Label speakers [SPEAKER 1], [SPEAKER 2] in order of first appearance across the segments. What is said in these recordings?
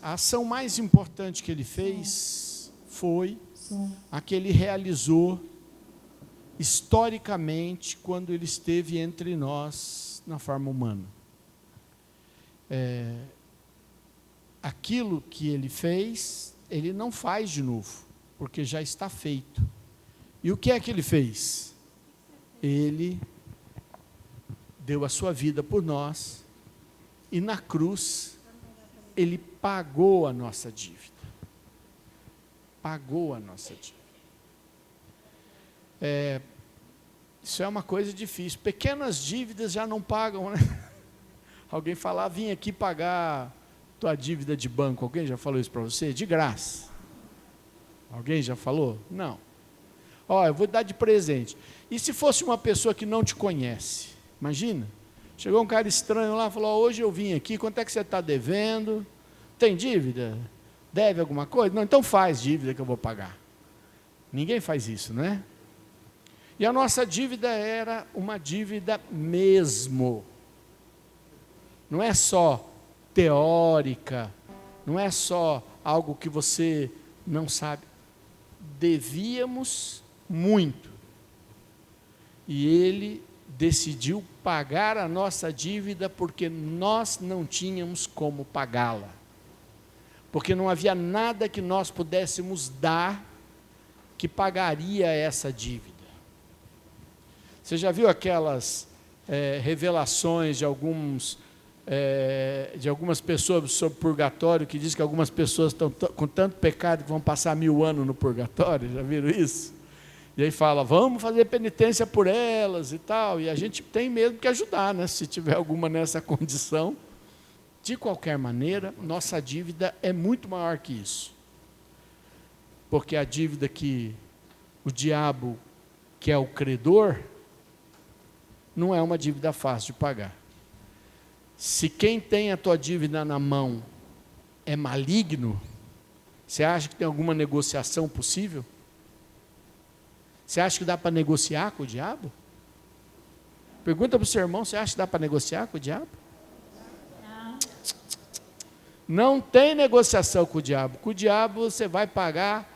[SPEAKER 1] a ação mais importante que ele fez foi a que ele realizou historicamente quando ele esteve entre nós na forma humana. Aquilo que ele fez, ele não faz de novo, porque já está feito. E o que é que ele fez? Ele deu a sua vida por nós, e na cruz, ele pagou a nossa dívida. Pagou a nossa dívida. Isso é uma coisa difícil. Pequenas dívidas já não pagam, né? Alguém falar, vim aqui pagar tua dívida de banco. Alguém já falou isso para você? De graça. Alguém já falou? Não. Eu vou dar de presente. E se fosse uma pessoa que não te conhece? Imagina. Chegou um cara estranho lá e falou, hoje eu vim aqui, quanto é que você está devendo? Tem dívida? Deve alguma coisa? Não, então faz dívida que eu vou pagar. Ninguém faz isso, não é? E a nossa dívida era uma dívida mesmo. Não é só teórica, não é só algo que você não sabe. Devíamos muito. E ele decidiu pagar a nossa dívida porque nós não tínhamos como pagá-la. Porque não havia nada que nós pudéssemos dar que pagaria essa dívida. Você já viu aquelas revelações de algumas pessoas sobre purgatório, que diz que algumas pessoas estão com tanto pecado que vão passar 1000 anos no purgatório? Já viram isso? E aí fala, vamos fazer penitência por elas e tal, e a gente tem mesmo que ajudar, né? Se tiver alguma nessa condição. De qualquer maneira, nossa dívida é muito maior que isso. Porque a dívida que o diabo, que é o credor, não é uma dívida fácil de pagar. Se quem tem a tua dívida na mão é maligno, você acha que tem alguma negociação possível? Você acha que dá para negociar com o diabo? Pergunta para o seu irmão, você acha que dá para negociar com o diabo? Não tem negociação com o diabo. Com o diabo você vai pagar,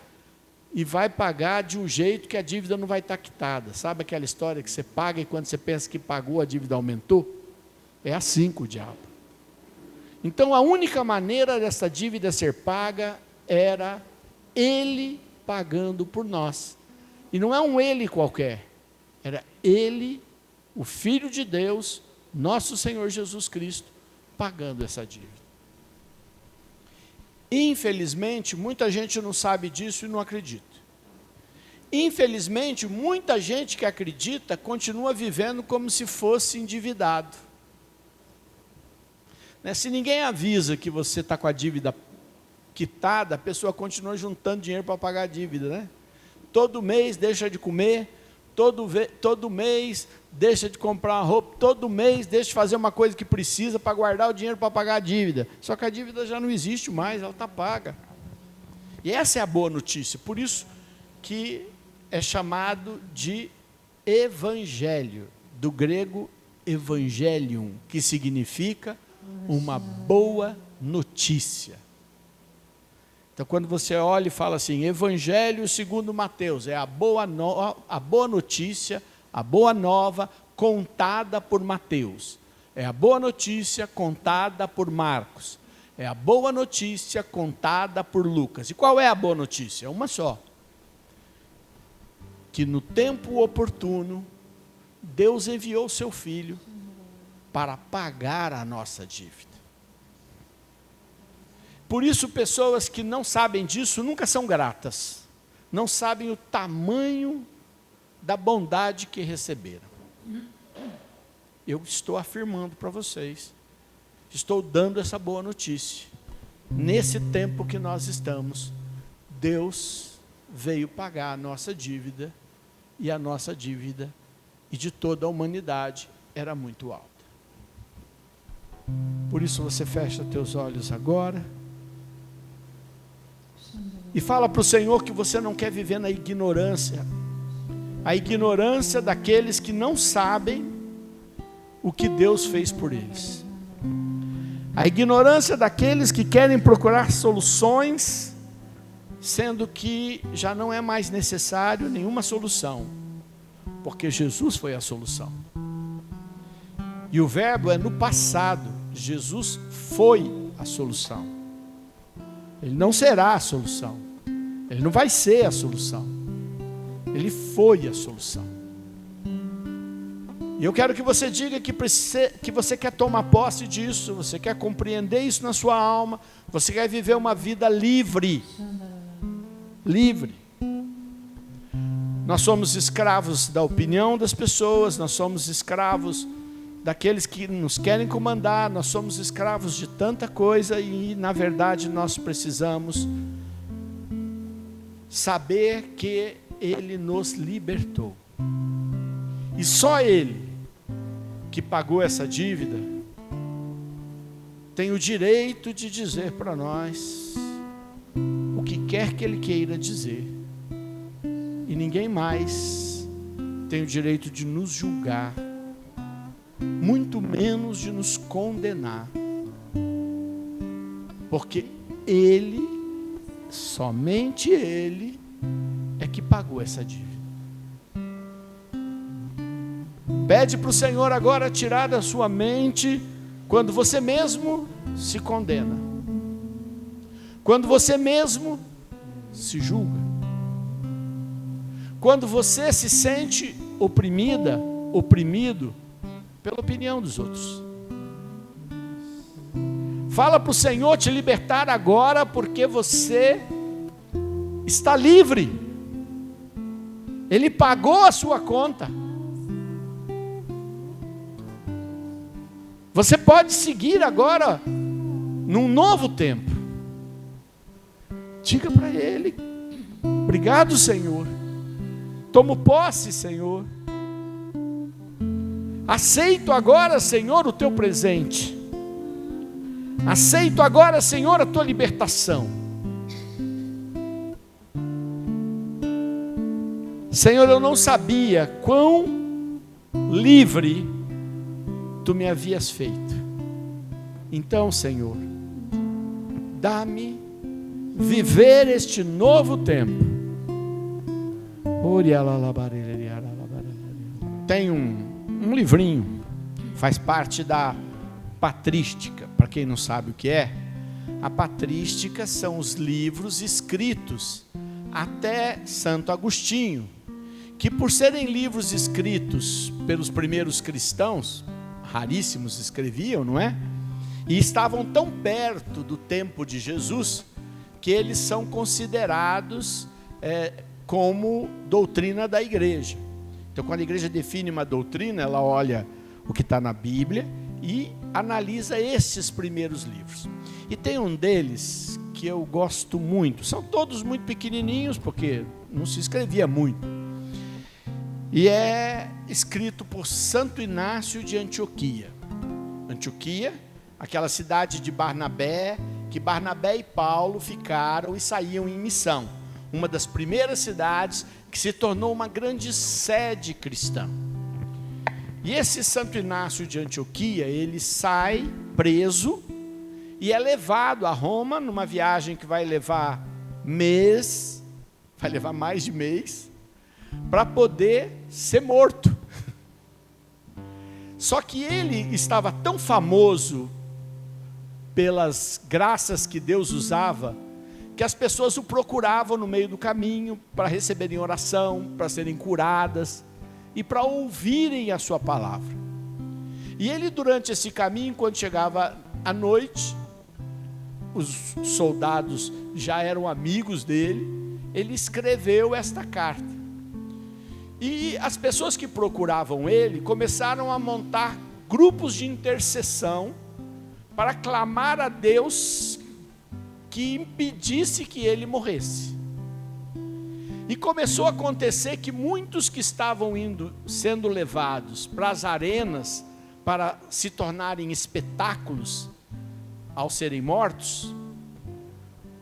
[SPEAKER 1] e vai pagar de um jeito que a dívida não vai estar quitada. Sabe aquela história que você paga e quando você pensa que pagou, a dívida aumentou? É assim com o diabo. Então a única maneira dessa dívida ser paga era ele pagando por nós. E não é um ele qualquer, era ele, o Filho de Deus, nosso Senhor Jesus Cristo, pagando essa dívida. Infelizmente, muita gente não sabe disso e não acredita. Infelizmente, muita gente que acredita continua vivendo como se fosse endividado. Se ninguém avisa que você está com a dívida quitada, a pessoa continua juntando dinheiro para pagar a dívida, né? Todo mês deixa de comer, todo mês deixa de comprar uma roupa, todo mês deixa de fazer uma coisa que precisa para guardar o dinheiro para pagar a dívida. Só que a dívida já não existe mais, ela está paga. E essa é a boa notícia, por isso que é chamado de evangelho, do grego evangelium, que significa uma boa notícia. Então, quando você olha e fala assim, Evangelho segundo Mateus, é a boa notícia, a boa nova contada por Mateus. É a boa notícia contada por Marcos. É a boa notícia contada por Lucas. E qual é a boa notícia? É uma só. Que no tempo oportuno, Deus enviou o seu Filho para pagar a nossa dívida. Por isso, pessoas que não sabem disso nunca são gratas. Não sabem o tamanho da bondade que receberam. Eu estou afirmando para vocês, estou dando essa boa notícia. Nesse tempo que nós estamos, Deus veio pagar a nossa dívida, e a nossa dívida, e de toda a humanidade, era muito alta. Por isso você fecha teus olhos agora, e fala para o Senhor que você não quer viver na ignorância, a ignorância daqueles que não sabem o que Deus fez por eles, A ignorância daqueles que querem procurar soluções, sendo que já não é mais necessário nenhuma solução, porque Jesus foi a solução. E o verbo é no passado. Jesus foi a solução. Ele não será a solução. Ele não vai ser a solução. Ele foi a solução. E eu quero que você diga que você quer tomar posse disso, você quer compreender isso na sua alma, você quer viver uma vida livre. Livre. Nós somos escravos da opinião das pessoas, nós somos escravos daqueles que nos querem comandar, nós somos escravos de tanta coisa e, na verdade, nós precisamos saber que Ele nos libertou. E só Ele, que pagou essa dívida, tem o direito de dizer para nós o que quer que Ele queira dizer. E ninguém mais tem o direito de nos julgar, muito menos de nos condenar, porque Ele, somente Ele, é que pagou essa dívida. Pede para o Senhor agora tirar da sua mente quando você mesmo se condena, quando você mesmo se julga, quando você se sente oprimida, oprimido pela opinião dos outros. Fala para o Senhor te libertar agora, porque você está livre. Ele pagou a sua conta. Você pode seguir agora num novo tempo. Diga para Ele: obrigado, Senhor. Tomo posse, Senhor. Aceito agora, Senhor, o teu presente. Aceito agora, Senhor, a tua libertação. Senhor, eu não sabia quão livre tu me havias feito. Então, Senhor, dá-me viver este novo tempo. Tem um livrinho, faz parte da patrística. Para quem não sabe o que é, a patrística são os livros escritos até Santo Agostinho, que por serem livros escritos pelos primeiros cristãos, raríssimos escreviam, não é? E estavam tão perto do tempo de Jesus, que eles são considerados como doutrina da igreja. Então, quando a igreja define uma doutrina, ela olha o que está na Bíblia e analisa esses primeiros livros. E tem um deles que eu gosto muito. São todos muito pequenininhos, porque não se escrevia muito. E é escrito por Santo Inácio de Antioquia. Antioquia, aquela cidade de Barnabé, que Barnabé e Paulo ficaram e saíam em missão. Uma das primeiras cidades que se tornou uma grande sede cristã. E esse Santo Inácio de Antioquia, ele sai preso e é levado a Roma numa viagem que vai levar mês, vai levar mais de mês, para poder ser morto. Só que ele estava tão famoso pelas graças que Deus usava, que as pessoas o procuravam no meio do caminho para receberem oração, para serem curadas e para ouvirem a sua palavra. E ele, durante esse caminho, quando chegava à noite, os soldados já eram amigos dele, ele escreveu esta carta. E as pessoas que procuravam ele começaram a montar grupos de intercessão para clamar a Deus que impedisse que ele morresse. E começou a acontecer que muitos que estavam sendo levados para as arenas para se tornarem espetáculos ao serem mortos,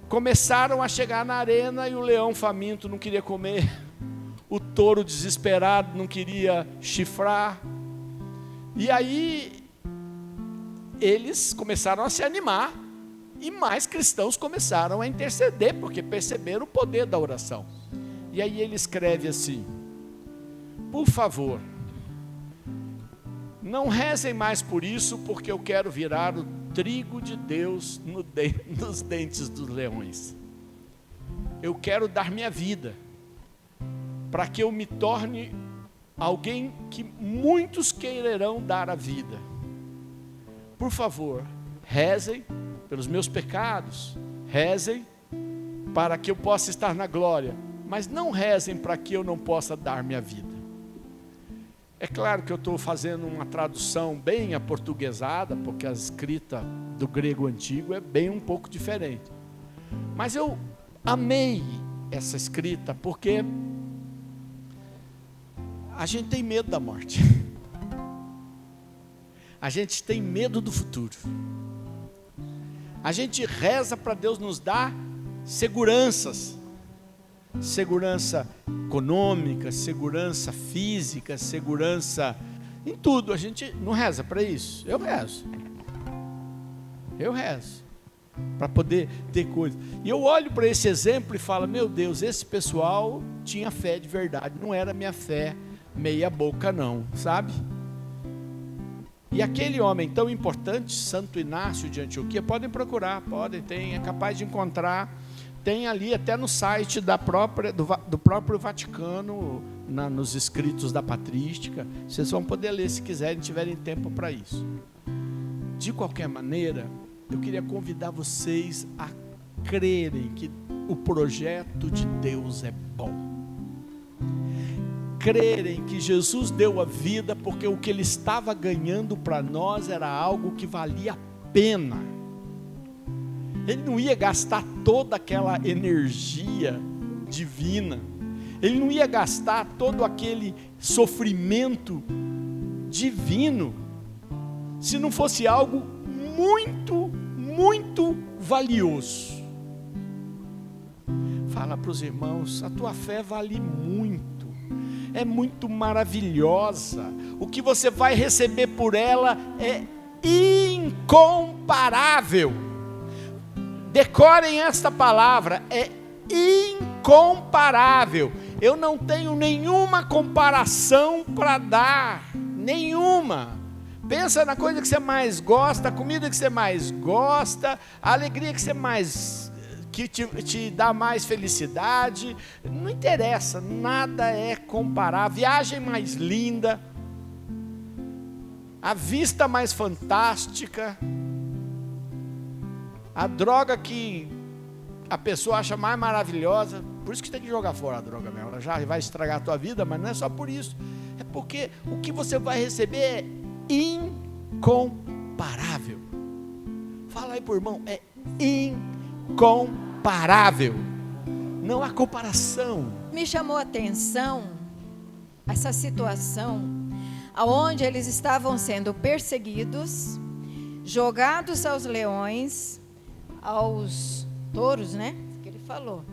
[SPEAKER 1] começaram a chegar na arena e o leão faminto não queria comer, o touro desesperado não queria chifrar. E aí eles começaram a se animar, e mais cristãos começaram a interceder, porque perceberam o poder da oração. E aí ele escreve assim: por favor, não rezem mais por isso, porque eu quero virar o trigo de Deus nos dentes dos leões. Eu quero dar minha vida, para que eu me torne alguém que muitos quererão dar a vida. Por favor, rezem pelos meus pecados, rezem para que eu possa estar na glória, mas não rezem para que eu não possa dar minha vida. É claro que eu estou fazendo uma tradução bem aportuguesada, porque a escrita do grego antigo é bem um pouco diferente. Mas eu amei essa escrita, porque a gente tem medo da morte. A gente tem medo do futuro. A gente reza para Deus nos dar seguranças. Segurança econômica, segurança física, segurança em tudo. A gente não reza para isso. Eu rezo para poder ter coisas. E eu olho para esse exemplo e falo: meu Deus, esse pessoal tinha fé de verdade, não era minha fé meia boca não, sabe? E aquele homem tão importante, Santo Inácio de Antioquia, podem procurar, é capaz de encontrar, tem ali até no site do próprio Vaticano, nos escritos da patrística, vocês vão poder ler se quiserem, tiverem tempo para isso. De qualquer maneira, eu queria convidar vocês a crerem que o projeto de Deus é bom. Crerem que Jesus deu a vida porque o que Ele estava ganhando para nós era algo que valia a pena. Ele não ia gastar toda aquela energia divina, Ele não ia gastar todo aquele sofrimento divino, se não fosse algo muito, muito valioso. Fala para os irmãos: a tua fé vale muito, é muito maravilhosa, o que você vai receber por ela é incomparável. Decorem esta palavra, é incomparável. Eu não tenho nenhuma comparação para dar, nenhuma. Pensa na coisa que você mais gosta, a comida que você mais gosta, a alegria que você mais, que te dá mais felicidade. Não interessa, nada é comparável. A viagem mais linda, a vista mais fantástica, a droga que a pessoa acha mais maravilhosa. Por isso que tem que jogar fora a droga mesmo. Ela já vai estragar a tua vida, mas não é só por isso. É porque o que você vai receber é incomparável. Fala aí pro irmão: é incomparável. Não há comparação.
[SPEAKER 2] Me chamou a atenção essa situação onde eles estavam sendo perseguidos, jogados aos leões, aos touros, né? Que ele falou.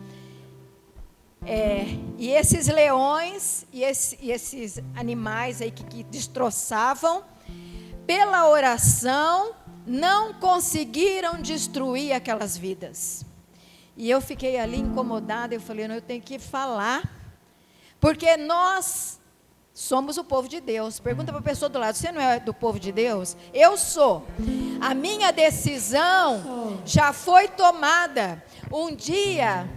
[SPEAKER 2] E esses leões e esses animais aí que destroçavam, pela oração, não conseguiram destruir aquelas vidas. E eu fiquei ali incomodada, eu falei: não, eu tenho que falar, porque nós somos o povo de Deus. Pergunta para a pessoa do lado: você não é do povo de Deus? Eu sou. A minha decisão já foi tomada. Um dia,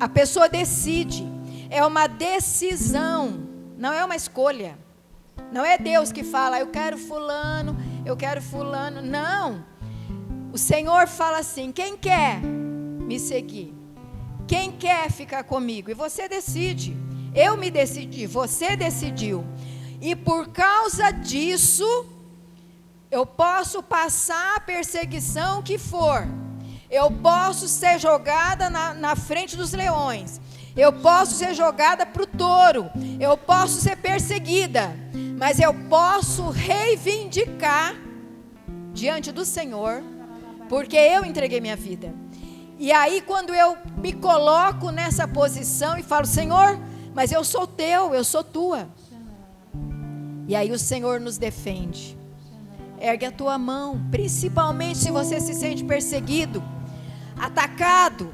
[SPEAKER 2] a pessoa decide, é uma decisão, não é uma escolha. Não é Deus que fala: eu quero fulano, não. O Senhor fala assim: quem quer me seguir? Quem quer ficar comigo? E você decide. Eu me decidi, você decidiu. E por causa disso, eu posso passar a perseguição que for. Eu posso ser jogada na frente dos leões. Eu posso ser jogada para o touro. Eu posso ser perseguida. Mas eu posso reivindicar diante do Senhor, porque eu entreguei minha vida. E aí, quando eu me coloco nessa posição e falo: Senhor, mas eu sou teu, eu sou tua. E aí o Senhor nos defende. ergue a tua mão, principalmente se você se sente perseguido, atacado,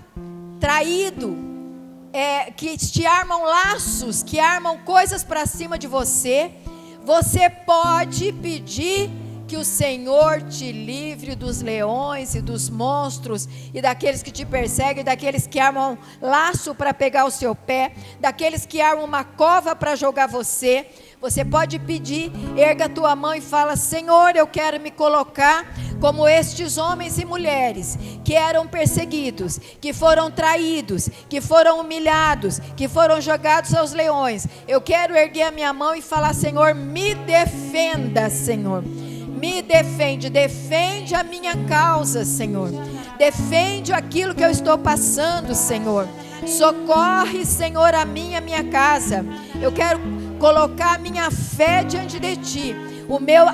[SPEAKER 2] traído, que te armam laços, que armam coisas para cima de você. Você pode pedir que o Senhor te livre dos leões e dos monstros e daqueles que te perseguem, daqueles que armam laço para pegar o seu pé, daqueles que armam uma cova para jogar você. Você pode pedir, erga a tua mão e fala: Senhor, eu quero me colocar como estes homens e mulheres que eram perseguidos, que foram traídos, que foram humilhados, que foram jogados aos leões. Eu quero erguer a minha mão e falar: Senhor, me defenda, Senhor. Me defende a minha causa, Senhor. Defende aquilo que eu estou passando, Senhor. Socorre, Senhor, a minha casa. Eu quero colocar a minha fé diante de Ti,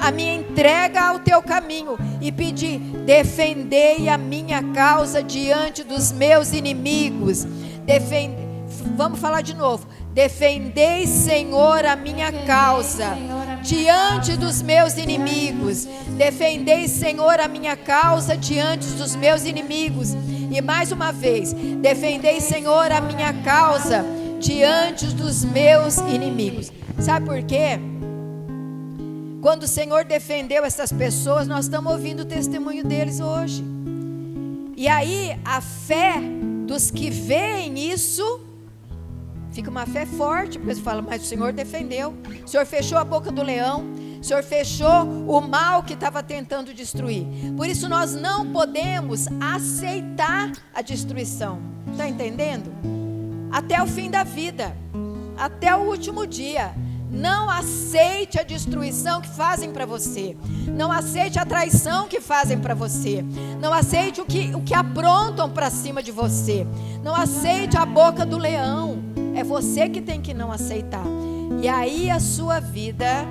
[SPEAKER 2] a minha entrega ao Teu caminho e pedir: defendei a minha causa diante dos meus inimigos. Vamos falar de novo. Defendei, Senhor, a minha causa diante dos meus inimigos. Defendei, Senhor, a minha causa diante dos meus inimigos. E mais uma vez, defendei, Senhor, a minha causa diante dos meus inimigos. Sabe por quê? Quando o Senhor defendeu essas pessoas, nós estamos ouvindo o testemunho deles hoje. E aí, a fé dos que veem isso fica uma fé forte, porque você fala: mas o Senhor defendeu, o Senhor fechou a boca do leão, o Senhor fechou o mal que estava tentando destruir. Por isso nós não podemos aceitar a destruição. Está entendendo? Até o fim da vida, até o último dia. Não aceite a destruição que fazem para você. Não aceite a traição que fazem para você. Não aceite o que aprontam para cima de você. Não aceite a boca do leão. É você que tem que não aceitar. E aí a sua vida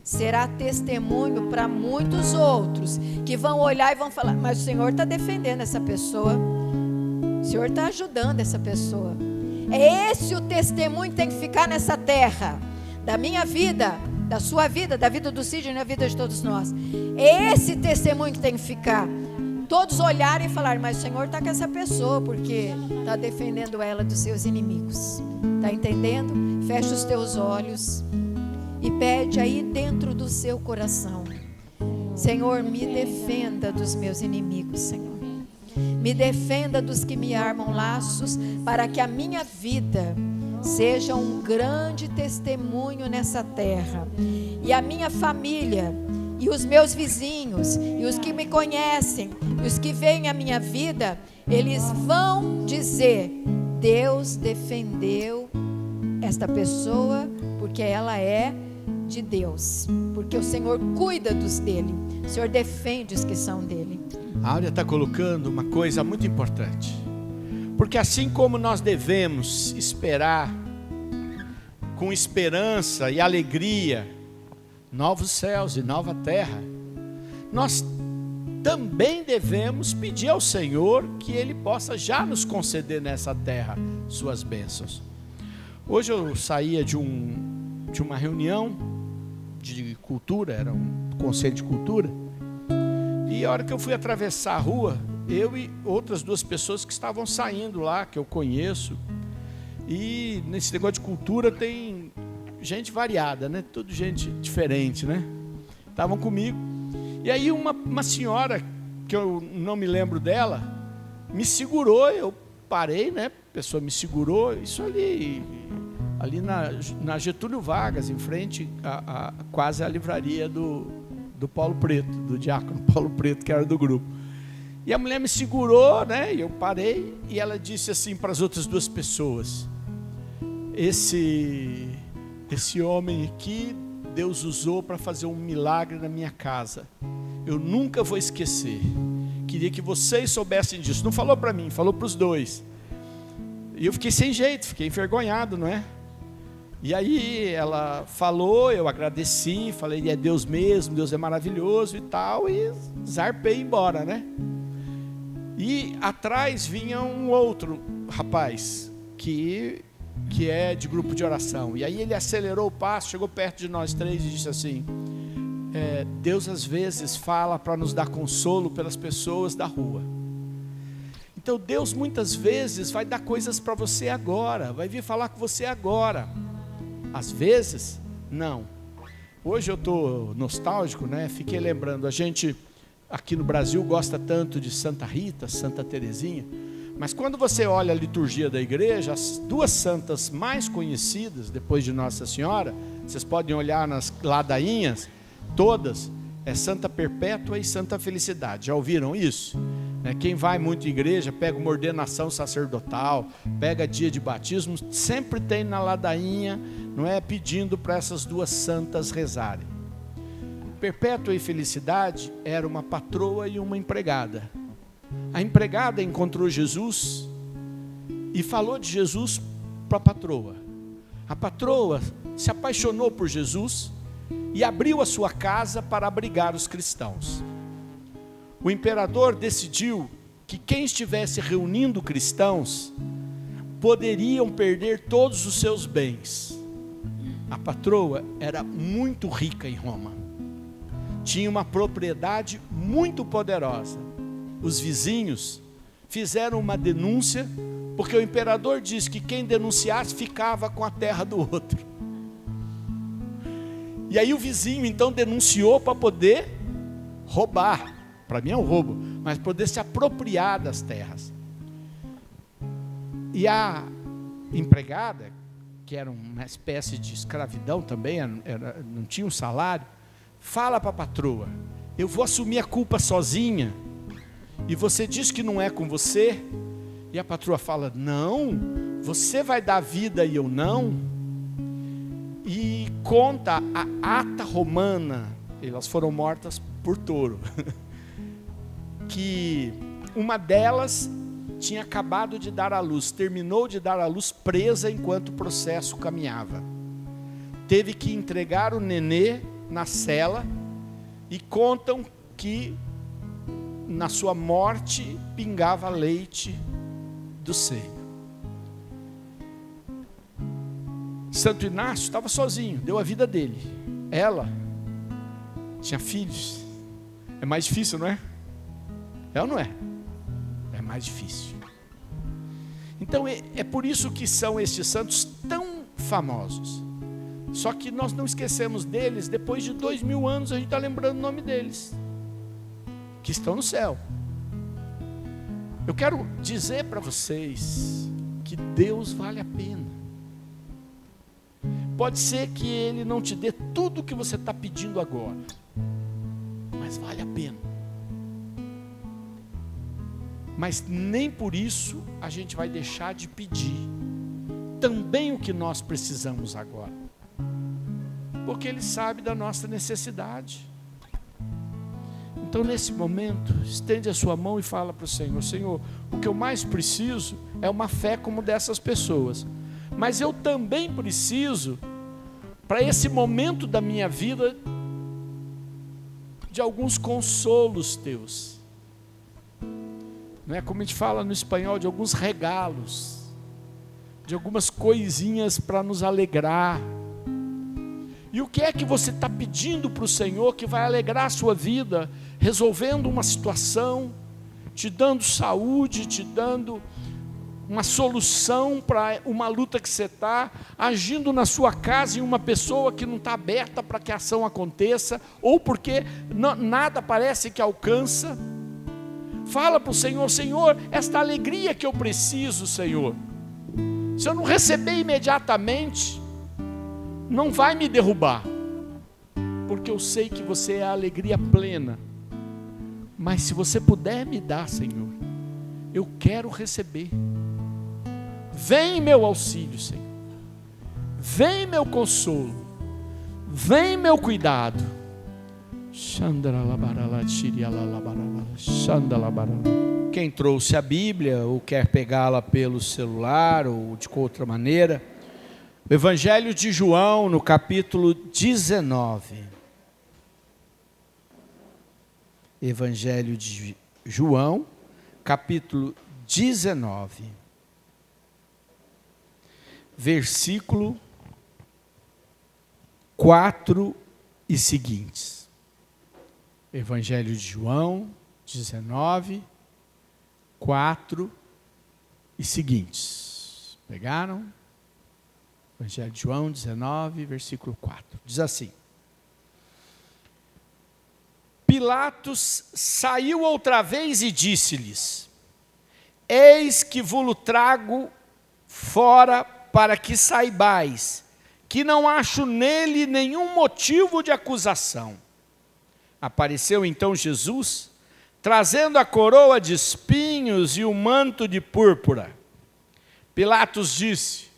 [SPEAKER 2] será testemunho para muitos outros que vão olhar e vão falar: mas o Senhor está defendendo essa pessoa. O Senhor está ajudando essa pessoa. É esse o testemunho que tem que ficar nessa terra. Da minha vida, da sua vida, da vida do Sidney, da vida de todos nós. É esse testemunho que tem que ficar. Todos olharem e falar: mas o Senhor está com essa pessoa, porque está defendendo ela dos seus inimigos. Está entendendo? Fecha os teus olhos e pede aí dentro do seu coração: Senhor, me defenda dos meus inimigos, Senhor. Me defenda dos que me armam laços, para que a minha vida seja um grande testemunho nessa terra. E a minha família, e os meus vizinhos, e os que me conhecem, e os que veem a minha vida, eles vão dizer: Deus defendeu esta pessoa, porque ela é de Deus, porque o Senhor cuida dos dele, o Senhor defende os que são dele.
[SPEAKER 1] A Áurea está colocando uma coisa muito importante, porque assim como nós devemos esperar com esperança e alegria novos céus e nova terra, nós também devemos pedir ao Senhor que Ele possa já nos conceder nessa terra suas bênçãos. Hoje eu saía de uma reunião de cultura, era um conselho de cultura, e a hora que eu fui atravessar a rua, eu e outras duas pessoas que estavam saindo lá, que eu conheço, e nesse negócio de cultura tem gente variada, né? Tudo gente diferente, né? Estavam comigo. E aí uma senhora, que eu não me lembro dela, me segurou, eu parei, né? A pessoa me segurou, isso ali na Getúlio Vargas, em frente quase à livraria do Paulo Preto, do diácono Paulo Preto, que era do grupo. E a mulher me segurou, né? E eu parei, e ela disse assim para as outras duas pessoas: esse homem aqui, Deus usou para fazer um milagre na minha casa. Eu nunca vou esquecer. Queria que vocês soubessem disso. Não falou para mim, falou para os dois. E eu fiquei sem jeito, fiquei envergonhado, não é? E aí ela falou, eu agradeci, falei: é Deus mesmo, Deus é maravilhoso e tal, e zarpei embora, né? E atrás vinha um outro rapaz, que é de grupo de oração. E aí ele acelerou o passo, chegou perto de nós três e disse assim: Deus às vezes fala para nos dar consolo pelas pessoas da rua. Então Deus muitas vezes vai dar coisas para você agora, vai vir falar com você agora. Às vezes, não. Hoje eu estou nostálgico, né? Fiquei lembrando, a gente aqui no Brasil gosta tanto de Santa Rita, Santa Teresinha, mas quando você olha a liturgia da igreja, as duas santas mais conhecidas, depois de Nossa Senhora, vocês podem olhar nas ladainhas, todas, é Santa Perpétua e Santa Felicidade. Já ouviram isso? Quem vai muito em igreja, pega uma ordenação sacerdotal, pega dia de batismo, sempre tem na ladainha, não é, pedindo para essas duas santas rezarem. Perpétua e Felicidade era uma patroa e uma empregada. A empregada encontrou Jesus e falou de Jesus para a patroa. A patroa se apaixonou por Jesus e abriu a sua casa para abrigar os cristãos. O imperador decidiu que quem estivesse reunindo cristãos poderiam perder todos os seus bens. A patroa era muito rica em Roma. Tinha uma propriedade muito poderosa. Os vizinhos fizeram uma denúncia, porque o imperador disse que quem denunciasse ficava com a terra do outro. E aí o vizinho então denunciou para poder roubar. Para mim é um roubo, mas poder se apropriar das terras. E a empregada, que era uma espécie de escravidão também, não tinha um salário, fala para a patroa: eu vou assumir a culpa sozinha, e você diz que não é com você. E a patroa fala: não, você vai dar vida e eu não. E conta a ata romana, elas foram mortas por touro, que uma delas tinha acabado de dar à luz, terminou de dar à luz presa enquanto o processo caminhava. Teve que entregar o nenê na cela e contam que na sua morte pingava leite do seio. Santo Inácio estava sozinho, deu a vida dele. Ela tinha filhos. É mais difícil, não é? É ou não é? É mais difícil. Então é por isso que são estes santos tão famosos. Só que nós não esquecemos deles. Depois de 2000 anos a gente está lembrando o nome deles, que estão no céu. Eu quero dizer para vocês que Deus vale a pena. Pode ser que Ele não te dê tudo o que você está pedindo agora, mas vale a pena. Mas nem por isso a gente vai deixar de pedir também o que nós precisamos agora, porque Ele sabe da nossa necessidade. Então nesse momento, estende a sua mão e fala para o Senhor: Senhor, o que eu mais preciso é uma fé como dessas pessoas, mas eu também preciso, para esse momento da minha vida, de alguns consolos teus. Não é como a gente fala no espanhol, de alguns regalos, de algumas coisinhas para nos alegrar. E o que é que você está pedindo para o Senhor que vai alegrar a sua vida, resolvendo uma situação, te dando saúde, te dando uma solução para uma luta que você está, agindo na sua casa em uma pessoa que não está aberta para que a ação aconteça, ou porque nada parece que alcança? Fala para o Senhor: Senhor, esta alegria que eu preciso, Senhor, se eu não receber imediatamente, não vai me derrubar, porque eu sei que você é a alegria plena. Mas se você puder me dar, Senhor, eu quero receber. Vem meu auxílio, Senhor. Vem meu consolo. Vem meu cuidado. Quem trouxe a Bíblia ou quer pegá-la pelo celular ou de outra maneira, o Evangelho de João, no capítulo 19. Evangelho de João, capítulo 19. Versículo 4 e seguintes. Evangelho de João 19, 4 e seguintes. Pegaram? Evangelho de João 19, versículo 4. Diz assim: Pilatos saiu outra vez e disse-lhes: Eis que vos trago fora para que saibais que não acho nele nenhum motivo de acusação. Apareceu então Jesus, trazendo a coroa de espinhos e o manto de púrpura. Pilatos disse: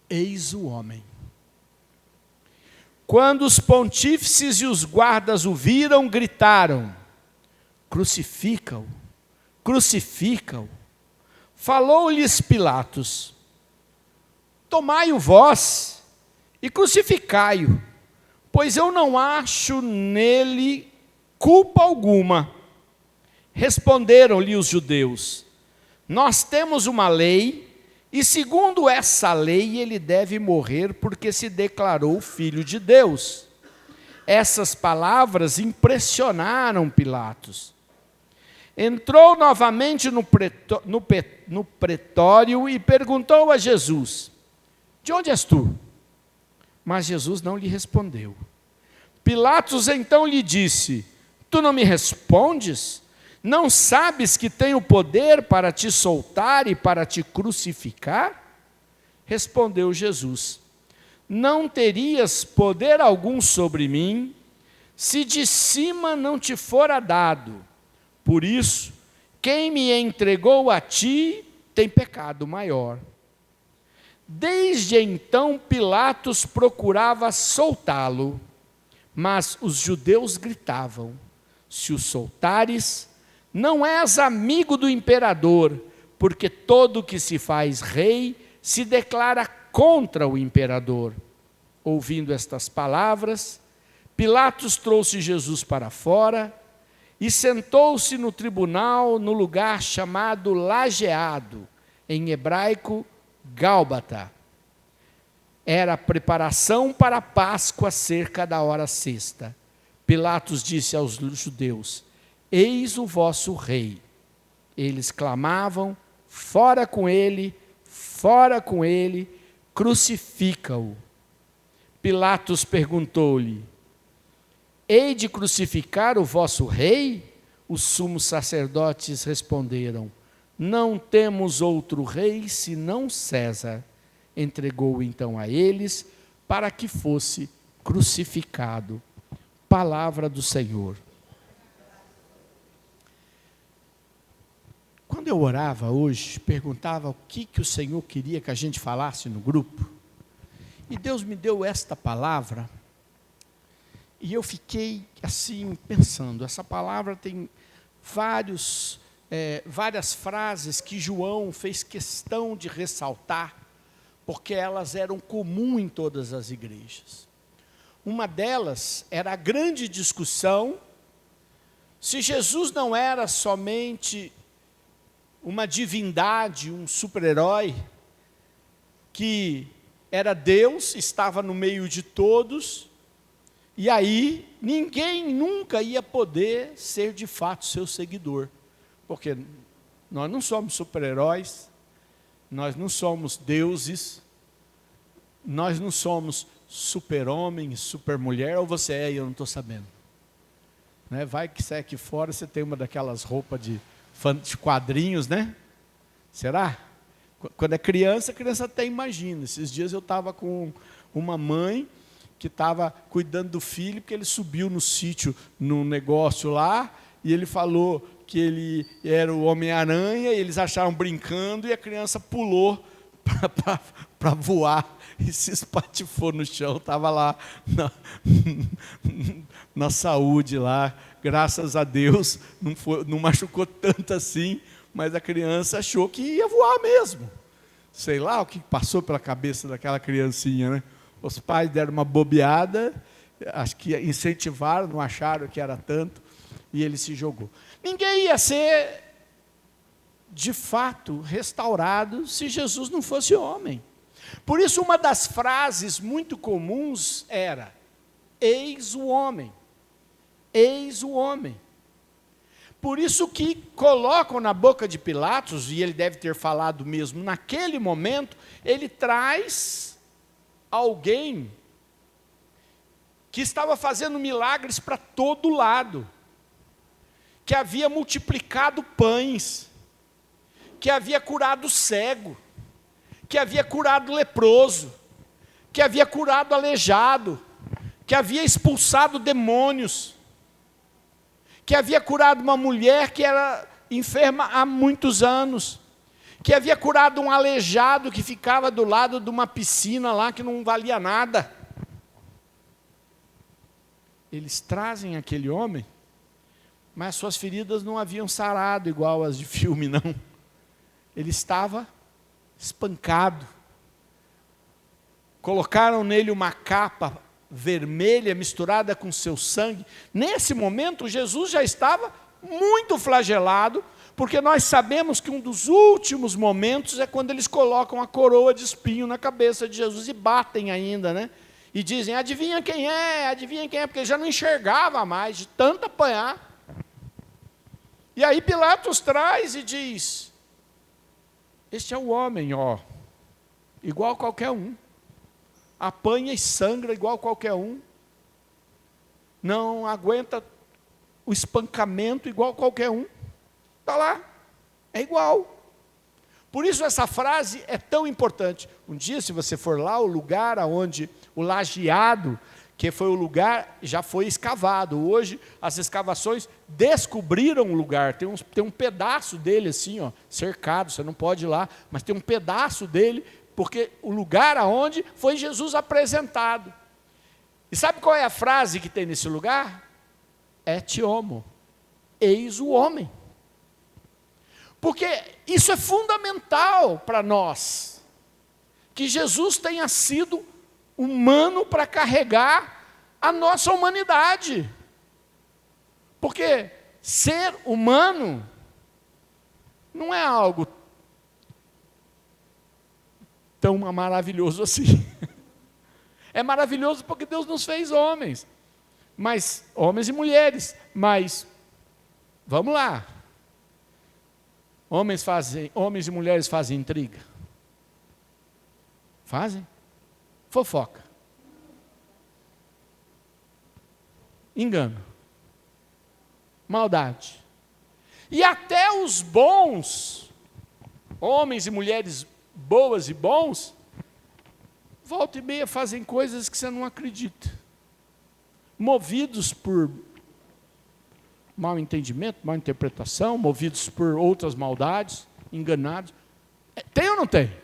[SPEAKER 1] Eis o homem. Quando os pontífices e os guardas o viram, gritaram: Crucifica-o, crucifica-o. Falou-lhes Pilatos: Tomai-o vós e crucificai-o, pois eu não acho nele culpa alguma. Responderam-lhe os judeus: Nós temos uma lei, e segundo essa lei ele deve morrer porque se declarou filho de Deus. Essas palavras impressionaram Pilatos. Entrou novamente no pretório e perguntou a Jesus: De onde és tu? Mas Jesus não lhe respondeu. Pilatos então lhe disse: Tu não me respondes? Não sabes que tenho poder para te soltar e para te crucificar? Respondeu Jesus: Não terias poder algum sobre mim, se de cima não te fora dado. Por isso, quem me entregou a ti tem pecado maior. Desde então, Pilatos procurava soltá-lo, mas os judeus gritavam: Se o soltares, não és amigo do imperador, porque todo que se faz rei se declara contra o imperador. Ouvindo estas palavras, Pilatos trouxe Jesus para fora e sentou-se no tribunal no lugar chamado Lajeado, em hebraico Gálbata. Era a preparação para a Páscoa cerca da hora sexta. Pilatos disse aos judeus: Eis o vosso rei. Eles clamavam: Fora com ele, crucifica-o. Pilatos perguntou-lhe: Hei de crucificar o vosso rei? Os sumos sacerdotes responderam: Não temos outro rei senão César. Entregou-o então a eles para que fosse crucificado. Palavra do Senhor. Quando eu orava hoje, perguntava o que o Senhor queria que a gente falasse no grupo, e Deus me deu esta palavra, e eu fiquei assim pensando. Essa palavra tem várias frases que João fez questão de ressaltar, porque elas eram comuns em todas as igrejas. Uma delas era a grande discussão se Jesus não era somente uma divindade, um super-herói, que era Deus, estava no meio de todos, e aí ninguém nunca ia poder ser de fato seu seguidor, porque nós não somos super-heróis, nós não somos deuses, nós não somos super-homem, super-mulher, ou você é e eu não estou sabendo. Né? Vai que sai aqui fora, você tem uma daquelas roupas de quadrinhos, né? Será? Quando é criança, a criança até imagina. Esses dias eu estava com uma mãe que estava cuidando do filho, porque ele subiu no sítio, num negócio lá, e ele falou que ele era o Homem-Aranha, e eles acharam brincando, e a criança pulou para voar, e se espatifou no chão, estava lá na saúde lá, graças a Deus, não machucou tanto assim, mas a criança achou que ia voar mesmo. Sei lá o que passou pela cabeça daquela criancinha, né? Os pais deram uma bobeada, acho que incentivaram, não acharam que era tanto, e ele se jogou. Ninguém ia ser, de fato, restaurado se Jesus não fosse homem. Por isso, uma das frases muito comuns era: Eis o homem. eis o homem. Por isso que colocam na boca de Pilatos, e ele deve ter falado mesmo naquele momento, ele traz alguém que estava fazendo milagres para todo lado, que havia multiplicado pães, que havia curado cego, que havia curado leproso, que havia curado aleijado, que havia expulsado demônios, que havia curado uma mulher que era enferma há muitos anos, que havia curado um aleijado que ficava do lado de uma piscina lá que não valia nada. Eles trazem aquele homem, mas suas feridas não haviam sarado igual as de filme, não. Ele estava espancado. Colocaram nele uma capa vermelha misturada com seu sangue. Nesse momento, Jesus já estava muito flagelado, porque nós sabemos que um dos últimos momentos é quando eles colocam a coroa de espinho na cabeça de Jesus e batem ainda, né? E dizem, adivinha quem é, porque ele já não enxergava mais, de tanto apanhar. E aí Pilatos traz e diz, este é o homem, ó, igual qualquer um, apanha e sangra igual qualquer um, não aguenta o espancamento igual qualquer um, está lá, é igual. Por isso essa frase é tão importante. Um dia, se você for lá, o lugar onde o lajeado, que foi o lugar, já foi escavado. Hoje, as escavações descobriram o lugar. Tem um pedaço dele assim, ó, cercado, você não pode ir lá, mas tem um pedaço dele, porque o lugar aonde foi Jesus apresentado. E sabe qual é a frase que tem nesse lugar? Et homo, eis o homem. Porque isso é fundamental para nós, que Jesus tenha sido humano para carregar a nossa humanidade. Porque ser humano não é algo tão maravilhoso assim. É maravilhoso porque Deus nos fez homens, mas homens e mulheres, mas vamos lá. Homens e mulheres fazem intriga? Fazem? Fofoca. Engano. Maldade. E até os bons, homens e mulheres boas e bons, volta e meia fazem coisas que você não acredita. Movidos por mau entendimento, má interpretação, movidos por outras maldades, enganados. Tem ou não tem?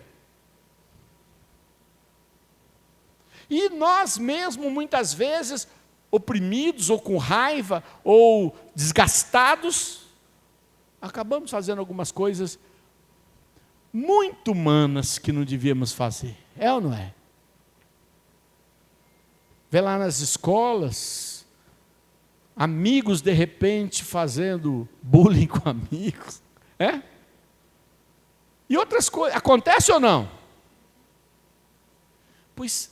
[SPEAKER 1] E nós mesmos, muitas vezes, oprimidos, ou com raiva, ou desgastados, acabamos fazendo algumas coisas muito humanas que não devíamos fazer. É ou não é? Vê lá nas escolas, amigos de repente fazendo bullying com amigos. É? E outras coisas. Acontece ou não? Pois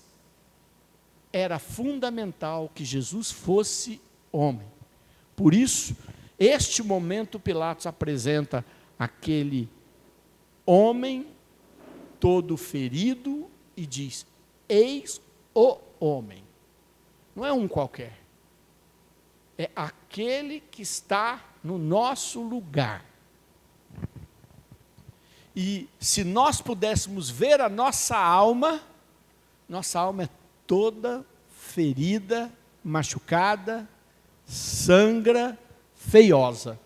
[SPEAKER 1] era fundamental que Jesus fosse homem. Por isso, este momento Pilatos apresenta aquele homem todo ferido e diz, eis o homem. Não é um qualquer. É aquele que está no nosso lugar. E se nós pudéssemos ver a nossa alma é toda ferida, machucada, sangra, feiosa.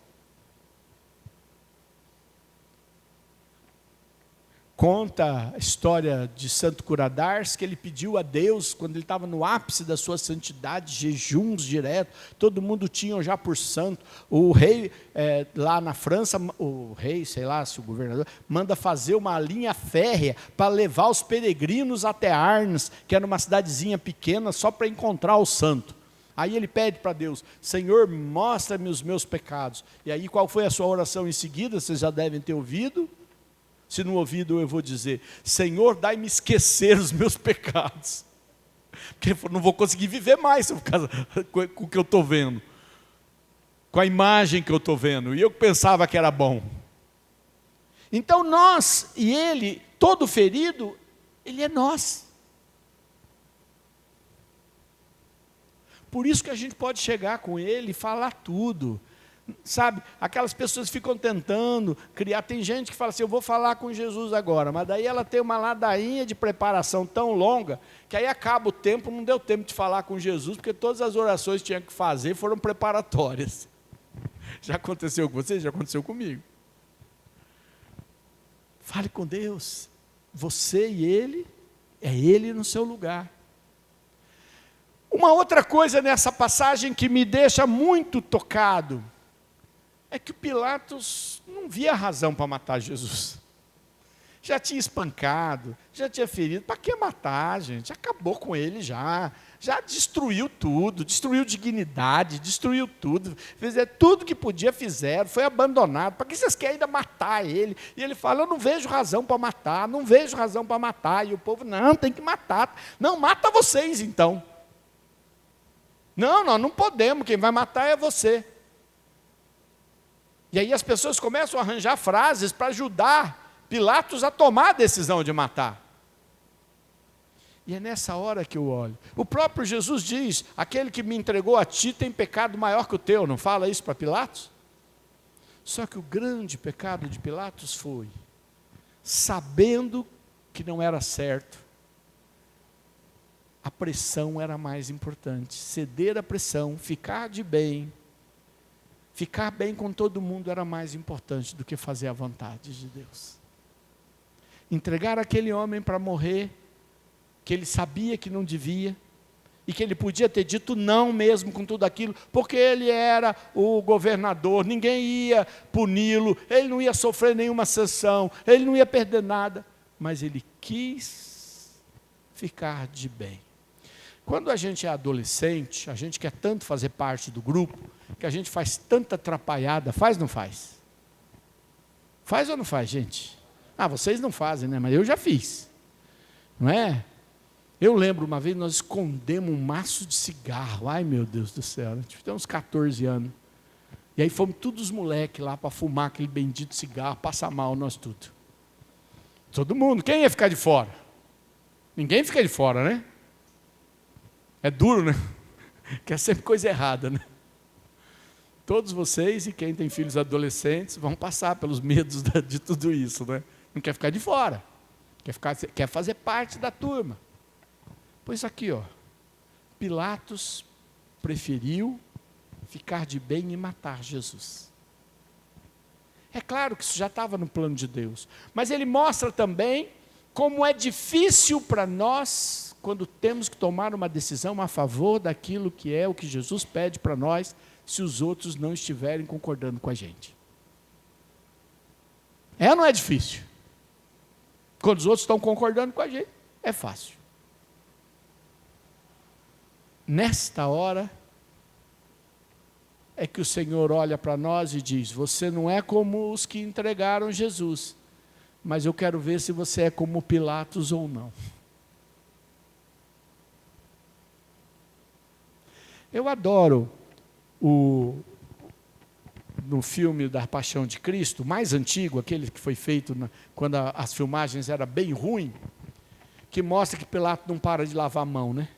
[SPEAKER 1] Conta a história de Santo Curadars, que ele pediu a Deus, quando ele estava no ápice da sua santidade, jejuns direto, todo mundo tinha já por santo. O rei, lá na França, o rei, sei lá, se o governador, manda fazer uma linha férrea para levar os peregrinos até Arnes, que era uma cidadezinha pequena, só para encontrar o santo. Aí ele pede para Deus, Senhor, mostra-me os meus pecados. E aí qual foi a sua oração em seguida? Vocês já devem ter ouvido. Se não ouvido, eu vou dizer, Senhor, dai-me esquecer os meus pecados. Porque eu não vou conseguir viver mais com o que eu estou vendo. com a imagem que eu estou vendo, e eu pensava que era bom. Então nós e ele, todo ferido, ele é nós. Por isso que a gente pode chegar com ele e falar tudo. Sabe, aquelas pessoas ficam tentando criar, tem gente que fala assim, eu vou falar com Jesus agora, mas daí ela tem uma ladainha de preparação tão longa, que aí acaba o tempo, não deu tempo de falar com Jesus, porque todas as orações que tinha que fazer foram preparatórias. Já aconteceu com você? Já aconteceu comigo. Fale com Deus, você e Ele, é Ele no seu lugar. Uma outra coisa nessa passagem que me deixa muito tocado, é que o Pilatos não via razão para matar Jesus. Já tinha espancado, já tinha ferido, para que matar, gente? Acabou com ele já destruiu tudo, destruiu dignidade, destruiu tudo, fizeram tudo que podia, fizeram, foi abandonado, para que vocês querem ainda matar ele? E ele fala, eu não vejo razão para matar, não vejo razão para matar, e o povo, não, tem que matar, não, mata vocês então. Não, nós não podemos, quem vai matar é você. E aí as pessoas começam a arranjar frases para ajudar Pilatos a tomar a decisão de matar. E é nessa hora que eu olho. O próprio Jesus diz, aquele que me entregou a ti tem pecado maior que o teu, não fala isso para Pilatos? Só que o grande pecado de Pilatos foi, sabendo que não era certo, a pressão era mais importante, ceder à pressão, ficar bem com todo mundo era mais importante do que fazer a vontade de Deus. Entregar aquele homem para morrer, que ele sabia que não devia, e que ele podia ter dito não mesmo com tudo aquilo, porque ele era o governador, ninguém ia puni-lo, ele não ia sofrer nenhuma sanção, ele não ia perder nada, mas ele quis ficar de bem. Quando a gente é adolescente, a gente quer tanto fazer parte do grupo, que a gente faz tanta atrapalhada, faz ou não faz? Faz ou não faz, gente? Ah, vocês não fazem, né? Mas eu já fiz, não é? Eu lembro, uma vez nós escondemos um maço de cigarro, ai meu Deus do céu, a gente tinha uns 14 anos, e aí fomos todos os moleques lá para fumar aquele bendito cigarro, passar mal nós tudo. Todo mundo, quem ia ficar de fora? Ninguém fica de fora, né? É duro, né? Que é sempre coisa errada, né? Todos vocês e quem tem filhos adolescentes vão passar pelos medos de tudo isso, né? Não quer ficar de fora, quer fazer parte da turma. Pois aqui, ó, Pilatos preferiu ficar de bem e matar Jesus. É claro que isso já estava no plano de Deus, mas ele mostra também como é difícil para nós, quando temos que tomar uma decisão a favor daquilo que é o que Jesus pede para nós, se os outros não estiverem concordando com a gente. É ou não é difícil? Quando os outros estão concordando com a gente, é fácil. Nesta hora, é que o Senhor olha para nós e diz, você não é como os que entregaram Jesus, mas eu quero ver se você é como Pilatos ou não. Eu adoro no filme da Paixão de Cristo, mais antigo, aquele que foi feito quando as filmagens eram bem ruins, que mostra que Pilatos não para de lavar a mão, né?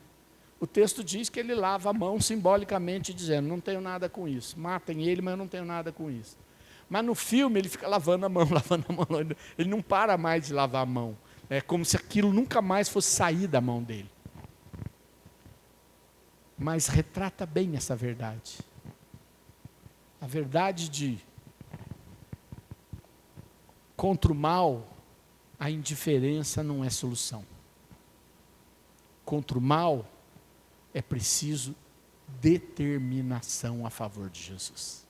[SPEAKER 1] O texto diz que ele lava a mão simbolicamente, dizendo, não tenho nada com isso, matem ele, mas eu não tenho nada com isso. Mas no filme ele fica lavando a mão, ele não para mais de lavar a mão, é como se aquilo nunca mais fosse sair da mão dele. Mas retrata bem essa verdade. A verdade de contra o mal, a indiferença não é solução. Contra o mal, é preciso determinação a favor de Jesus.